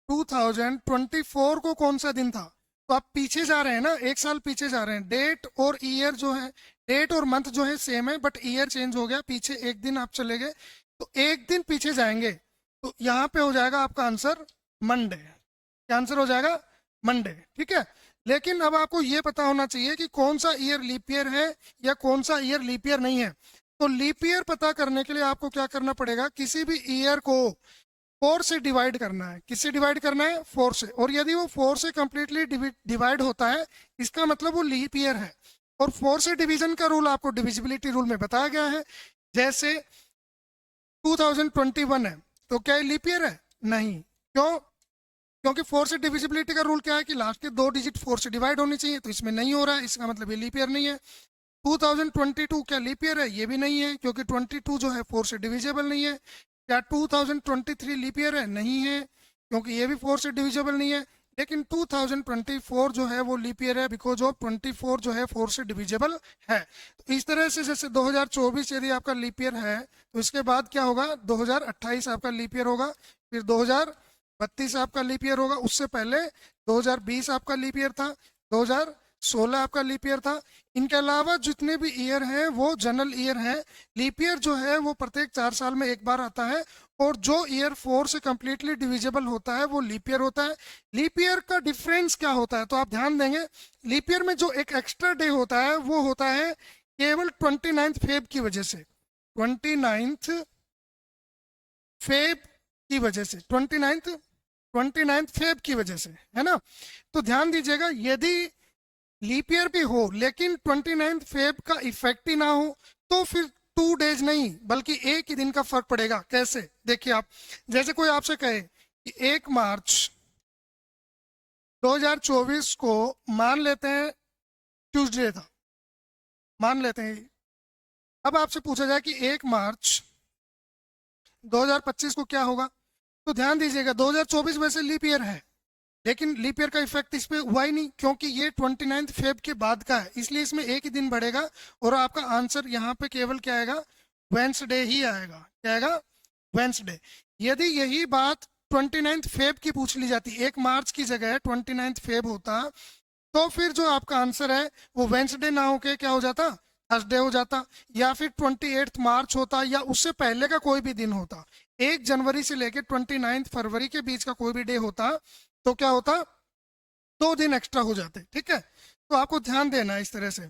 2024 को कौन सा दिन था? तो आप पीछे जा रहे हैं ना, एक साल पीछे जा रहे हैं। डेट और ईयर जो है, डेट और मंथ जो है सेम है, बट ईयर चेंज हो गया, पीछे एक दिन आप चले गए, तो एक दिन पीछे जाएंगे। तो यहाँ पे हो जाएगा आपका आंसर मंडे। क्या आंसर हो जाएगा? मंडे। ठीक है। लेकिन अब आपको ये पता होना चाहिए कि कौन सा ईयर लीप ईयर है या कौन सा ईयर लीप ईयर नहीं है। तो लीप ईयर पता करने के लिए आपको क्या करना पड़ेगा, किसी भी ईयर को 4 से डिवाइड करना है। किससे डिवाइड करना है? 4 से। और यदि वो 4 से कंप्लीटली डिवाइड होता है, इसका मतलब वो लीप ईयर है। और 4 से डिवीजन का रूल आपको डिविजिबिलिटी रूल में बताया गया है। जैसे 2021 है, तो क्या ये लीप ईयर है? नहीं। क्यों? क्योंकि 4 से डिविजिबिलिटी का रूल क्या है कि लास्ट के 2 डिजिट 4 से डिवाइड होनी चाहिए, तो इसमें नहीं हो रहा है, इसका मतलब ये लीप ईयर नहीं है। 2022 क्या लीप ईयर है? ये भी नहीं है, क्योंकि 22 जो है 4 से डिविजिबल नहीं है। क्या 2023 लीप ईयर है? नहीं है, क्योंकि ये भी 4 से डिविजिबल नहीं है। लेकिन 2024 जो है वो लीप ईयर है, बिकॉज ऑफ 24 जो है 4 से डिविजिबल है। तो इस तरह से जैसे 2024 यदि आपका लीप ईयर है, तो इसके बाद क्या होगा? 2028 आपका लीप ईयर होगा, फिर 2032 आपका लीप ईयर होगा, उससे पहले 2020 आपका लीप ईयर था, 2016 आपका लीप ईयर था। इनके अलावा जितने भी ईयर हैं वो जनरल ईयर हैं। लीप ईयर जो है वो प्रत्येक 4 साल में एक बार आता है, और जो ईयर 4 से कंप्लीटली डिविजिबल होता है वो लीप ईयर होता है। लीप ईयर का डिफरेंस क्या होता है, तो आप ध्यान देंगे, लीप ईयर में जो एक एक्स्ट्रा डे होता है वो होता है केवल 29 फेब की वजह से। 29 फेब की वजह से, 29 फेब की वजह से, है ना। तो ध्यान दीजिएगा, यदि लीप ईयर भी हो लेकिन 29 फेब का इफेक्ट ही ना हो, तो फिर 2 डेज नहीं बल्कि एक ही दिन का फर्क पड़ेगा। कैसे? देखिए आप, जैसे कोई आपसे कहे कि 1 मार्च 2024 को मान लेते हैं ट्यूसडे था, मान लेते हैं। अब आपसे पूछा जाए कि 1 मार्च 2025 को क्या होगा, तो ध्यान दीजिएगा 2024 वैसे लीप ईयर है, लेकिन लीप ईयर का इफेक्ट इस पे हुआ ही नहीं, क्योंकि ये 29 फेब के बाद का है, इसलिए इसमें एक ही दिन बढ़ेगा। और आपका आंसर यहाँ पे केवल क्या आएगा? वेंसडे ही आएगा। क्या आएगा? वेंसडे। यदि यही बात 29 फेब की पूछ ली जाती, 1 मार्च की जगह 29 फेब होता, तो फिर जो आपका आंसर है वो वेंसडे ना होके क्या हो जाता? थर्सडे हो जाता। या फिर 28 मार्च होता, या उससे पहले का कोई भी दिन होता। 1 जनवरी से लेकर 29 फरवरी के बीच का कोई भी डे होता, तो क्या होता? 2 दिन एक्स्ट्रा हो जाते। ठीक है। तो आपको ध्यान देना है इस तरह से।